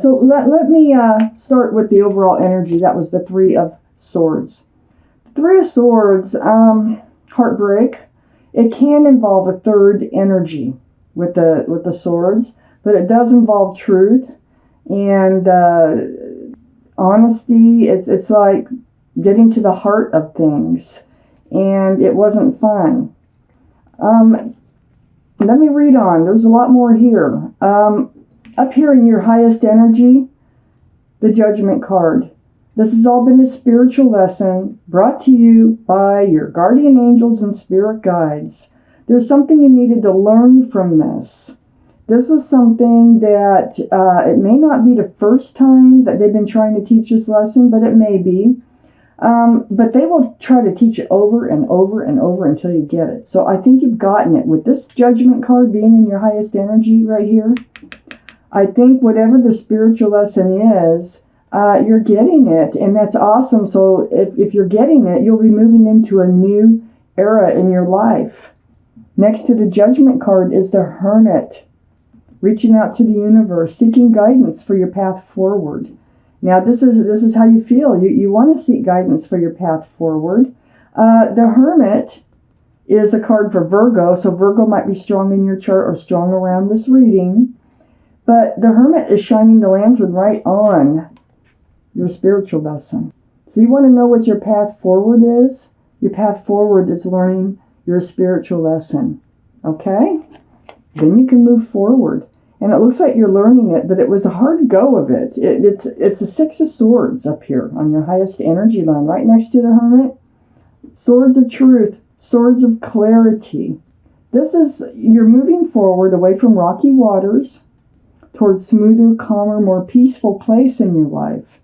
so let me start with the overall energy. That was the Three of Swords. The Three of Swords, heartbreak. It can involve a third energy with the swords, but it does involve truth and honesty. It's like getting to the heart of things, and it wasn't fun. Let me read on. There's a lot more here. Up here in your highest energy, the Judgment card. This has all been a spiritual lesson brought to you by your guardian angels and spirit guides. There's something you needed to learn from this. This is something that it may not be the first time that they've been trying to teach this lesson, but it may be. But they will try to teach it over and over and over until you get it. So I think you've gotten it. With this Judgment card being in your highest energy right here, I think whatever the spiritual lesson is, you're getting it, and that's awesome. So if you're getting it, you'll be moving into a new era in your life. Next to the Judgment card is the Hermit, reaching out to the universe, seeking guidance for your path forward. Now, this is how you feel. You want to seek guidance for your path forward. The Hermit is a card for Virgo, so Virgo might be strong in your chart or strong around this reading. But the Hermit is shining the lantern right on your spiritual lesson. So you want to know what your path forward is? Your path forward is learning your spiritual lesson. Okay? Then you can move forward. And it looks like you're learning it, but it was a hard go of it. It's a Six of Swords up here on your highest energy line, right next to the Hermit. Swords of truth, swords of clarity. This is, you're moving forward away from rocky waters towards smoother, calmer, more peaceful place in your life.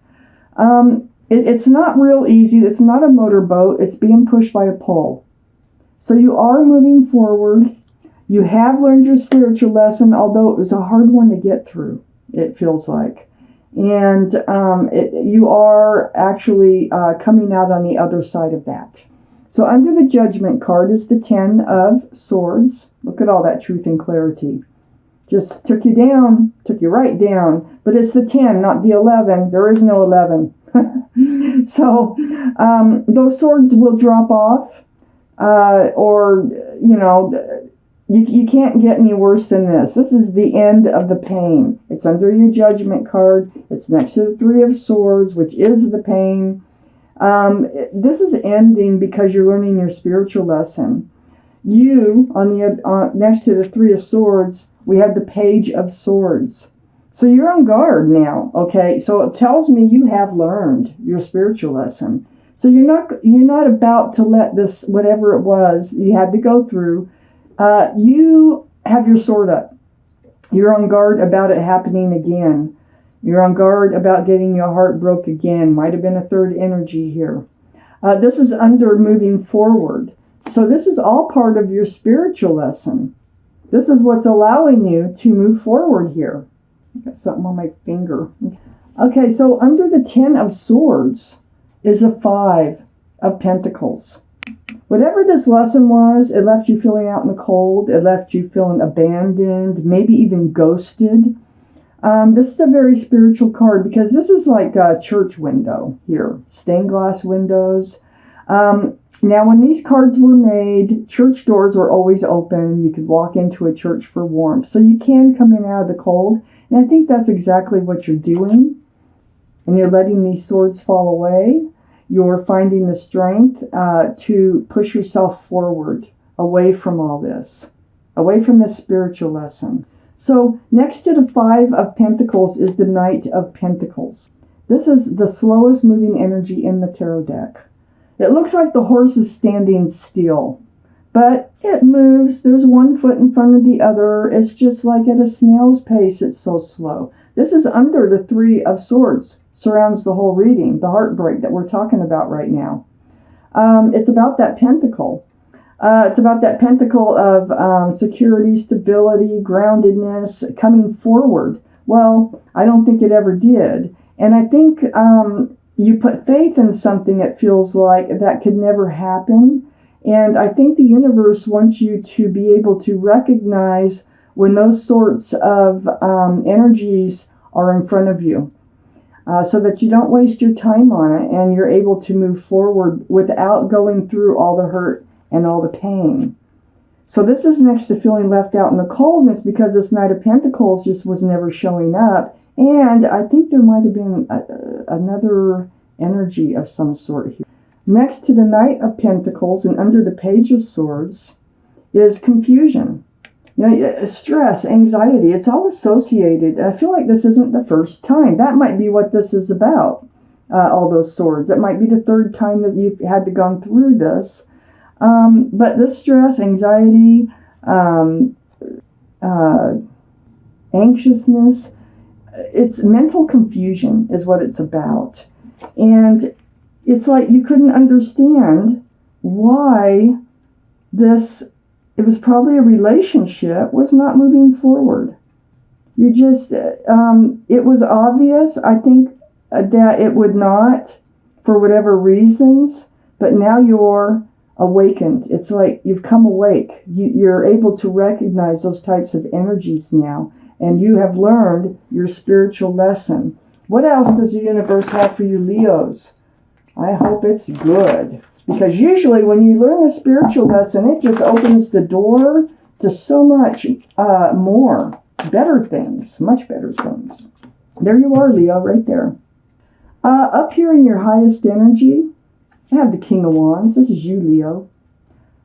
It's not real easy. It's not a motorboat. It's being pushed by a pole. So you are moving forward. You have learned your spiritual lesson, although it was a hard one to get through, it feels like. And you are actually coming out on the other side of that. So under the Judgment card is the Ten of Swords. Look at all that truth and clarity. Just took you down, took you right down. But it's the 10, not the 11. There is no 11. So those swords will drop off, or, you know, you can't get any worse than this. This is the end of the pain. It's under your Judgment card. It's next to the Three of Swords, which is the pain. This is ending because you're learning your spiritual lesson. You, next to the Three of Swords, we have the Page of Swords. So you're on guard now, okay? So it tells me you have learned your spiritual lesson. So you're not about to let this, whatever it was you had to go through, you have your sword up. You're on guard about it happening again. You're on guard about getting your heart broke again. Might have been a third energy here. This is under moving forward. So this is all part of your spiritual lesson. This is what's allowing you to move forward here. I got something on my finger. Okay, so under the Ten of Swords is a Five of Pentacles. Whatever this lesson was, it left you feeling out in the cold. It left you feeling abandoned, maybe even ghosted. This is a very spiritual card because this is like a church window here. Stained glass windows. Now, when these cards were made, church doors were always open. You could walk into a church for warmth. So you can come in out of the cold. And I think that's exactly what you're doing. And you're letting these swords fall away. You're finding the strength to push yourself forward, away from all this, away from this spiritual lesson. So next to the Five of Pentacles is the Knight of Pentacles. This is the slowest moving energy in the tarot deck. It looks like the horse is standing still, but it moves. There's one foot in front of the other. It's just like at a snail's pace. It's so slow. This is under the Three of Swords. Surrounds the whole reading, the heartbreak that we're talking about right now. It's about that pentacle. It's about that pentacle of security, stability, groundedness, coming forward. Well, I don't think it ever did. And I think you put faith in something, it feels like, that could never happen. And I think the universe wants you to be able to recognize when those sorts of energies are in front of you, so that you don't waste your time on it and you're able to move forward without going through all the hurt and all the pain. So this is next to feeling left out in the coldness, because this Knight of Pentacles just was never showing up. And I think there might have been another energy of some sort here. Next to the Knight of Pentacles and under the Page of Swords is confusion. You know, stress, anxiety, it's all associated. I feel like this isn't the first time. That might be what this is about, all those swords. It might be the third time that you've had to gone through this. But this stress, anxiety, anxiousness, it's mental confusion is what it's about. And it's like you couldn't understand why this, it was probably a relationship, was not moving forward. You just, it was obvious, I think, that it would not, for whatever reasons, but now you're awakened. It's like you've come awake. You're able to recognize those types of energies now, and you have learned your spiritual lesson. What else does the universe have for you, Leos? I hope it's good, because usually when you learn a spiritual lesson, it just opens the door to so much more, better things, much better things. There you are, Leo, right there. Up here in your highest energy, I have the King of Wands. This is you, Leo.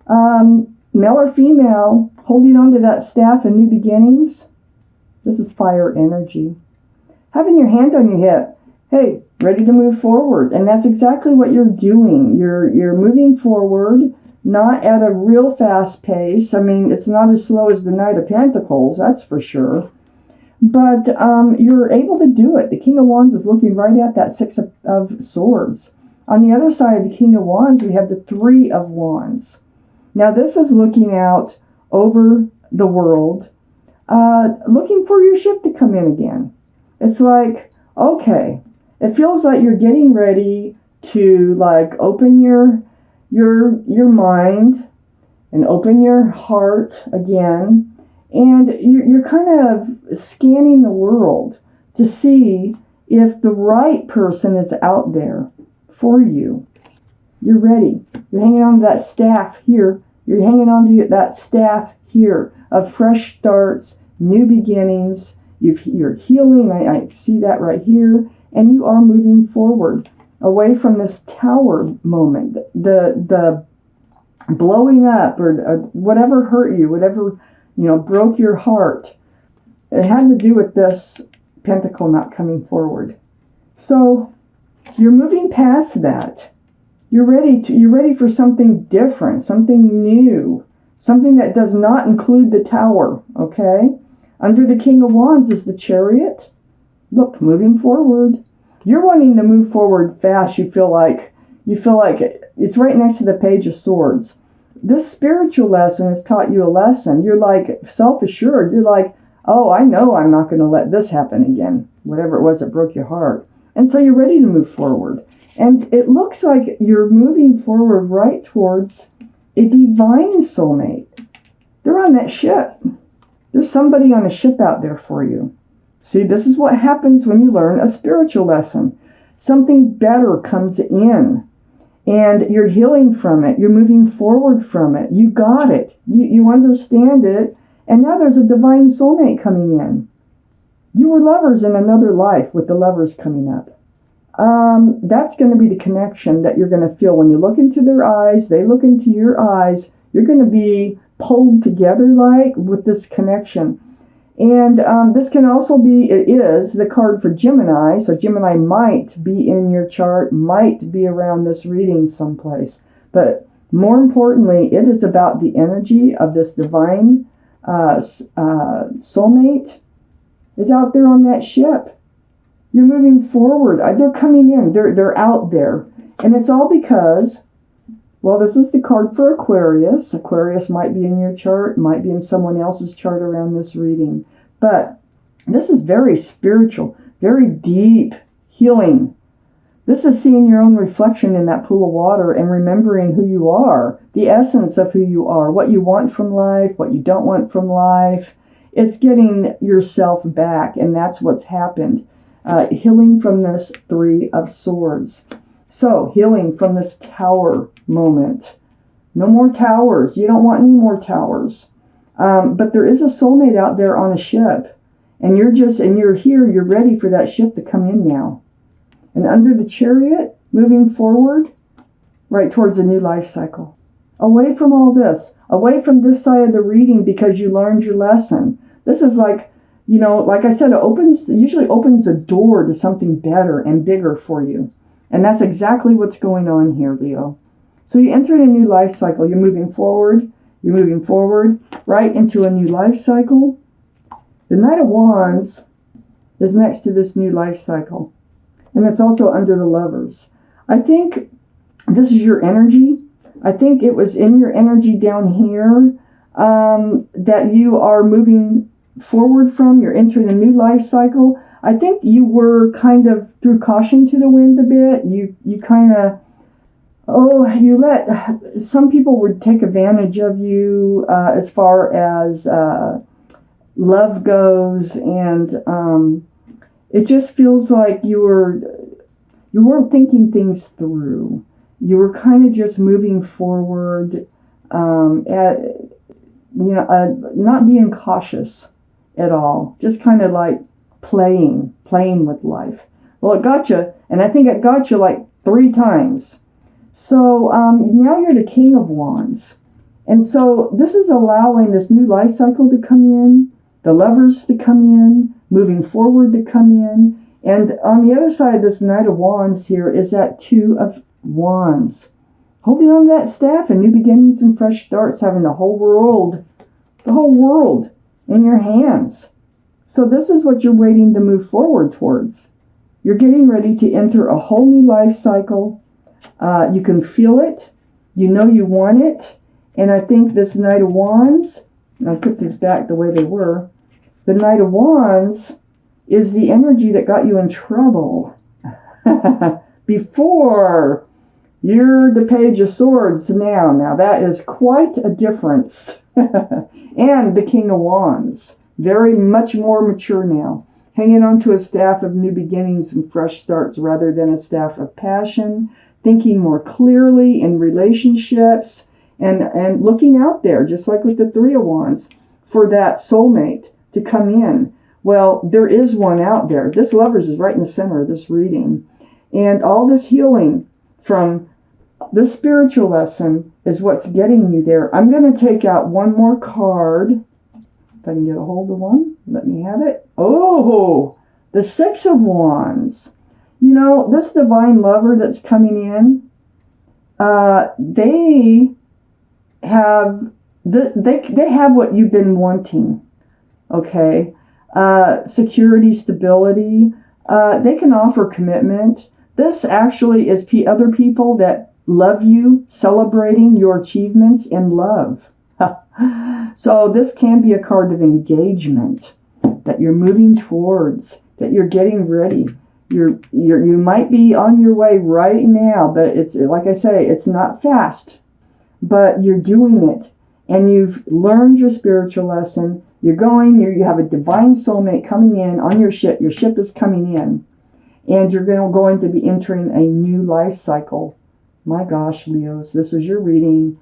Male or female, holding on to that staff in new beginnings. This is fire energy. Having your hand on your hip. Hey, ready to move forward. And that's exactly what you're doing. You're moving forward, not at a real fast pace. I mean, it's not as slow as the Knight of Pentacles, that's for sure. But you're able to do it. The King of Wands is looking right at that Six of Swords. On the other side of the King of Wands, we have the Three of Wands. Now, this is looking out over the world, looking for your ship to come in again. It's like, okay, it feels like you're getting ready to like open your mind and open your heart again, and you're kind of scanning the world to see if the right person is out there for you. You're ready. You're hanging on to that staff here. You're hanging on to that staff here of fresh starts, new beginnings. You're healing. I see that right here. And you are moving forward away from this tower moment, the blowing up or whatever hurt you, whatever, broke your heart. It had to do with this pentacle not coming forward. So you're moving past that. You're ready for something different, something new, something that does not include the tower, okay? Under the King of Wands is the Chariot. Look, moving forward. You're wanting to move forward fast. You feel like it's right next to the Page of Swords. This spiritual lesson has taught you a lesson. You're like self-assured. You're like, oh, I know I'm not going to let this happen again, whatever it was that broke your heart. And so you're ready to move forward. And it looks like you're moving forward right towards a divine soulmate. They're on that ship. There's somebody on a ship out there for you. See, this is what happens when you learn a spiritual lesson. Something better comes in, and you're healing from it. You're moving forward from it. You got it. You understand it. And now there's a divine soulmate coming in. You were lovers in another life with the Lovers coming up. That's going to be the connection that you're going to feel when you look into their eyes, they look into your eyes. You're going to be pulled together like with this connection. And this can also be, it is the card for Gemini. So Gemini might be in your chart, might be around this reading someplace. But more importantly, it is about the energy of this divine soulmate is out there on that ship. You're moving forward. They're coming in. They're out there. And it's all because, well, this is the card for Aquarius. Aquarius might be in your chart, might be in someone else's chart around this reading. But this is very spiritual, very deep healing. This is seeing your own reflection in that pool of water and remembering who you are, the essence of who you are, what you want from life, what you don't want from life. It's getting yourself back, and that's what's happened. Healing from this Three of Swords. So, healing from this tower moment. No more towers. You don't want any more towers. But there is a soulmate out there on a ship. And you're here, you're ready for that ship to come in now. And under the Chariot, moving forward, right towards a new life cycle. Away from all this. Away from this side of the reading because you learned your lesson. This is like, like I said, it usually opens a door to something better and bigger for you. And that's exactly what's going on here, Leo. So you enter a new life cycle. You're moving forward, right into a new life cycle. The Knight of Wands is next to this new life cycle. And it's also under the Lovers. I think this is your energy. I think it was in your energy down here that you are moving forward from. You're entering a new life cycle. I think you were kind of threw caution to the wind a bit. You kind of, you let, some people would take advantage of you as far as love goes. And it just feels like you weren't thinking things through. You were kind of just moving forward not being cautious at all, just kind of like playing with life. Well, it got you, and I think it got you like 3 times. So now you're the King of Wands. And so this is allowing this new life cycle to come in, the Lovers to come in, moving forward to come in. And on the other side of this Knight of Wands here is that Two of Wands. Holding on to that staff and new beginnings and fresh starts, having the whole world in your hands. So this is what you're waiting to move forward towards. You're getting ready to enter a whole new life cycle. You can feel it. You know you want it. And I think this Knight of Wands, and I'll put these back the way they were. The Knight of Wands is the energy that got you in trouble. Before, you're the Page of Swords now. Now that is quite a difference. And the King of Wands. Very much more mature now. Hanging on to a staff of new beginnings and fresh starts rather than a staff of passion. Thinking more clearly in relationships. And looking out there, just like with the Three of Wands, for that soulmate to come in. Well, there is one out there. This Lovers is right in the center of this reading. And all this healing from this spiritual lesson is what's getting you there. I'm going to take out one more card. If I can get a hold of one, let me have it. Oh, the Six of Wands. This divine lover that's coming in, they have what you've been wanting. Okay, security, stability. They can offer commitment. This actually is other people that love you, celebrating your achievements in love. So this can be a card of engagement that you're moving towards, that you're getting ready. You might be on your way right now, but it's like I say, it's not fast, but you're doing it, and you've learned your spiritual lesson. You have a divine soulmate coming in on your ship. Your ship is coming in, and you're going to be entering a new life cycle. My gosh, Leos, this is your reading.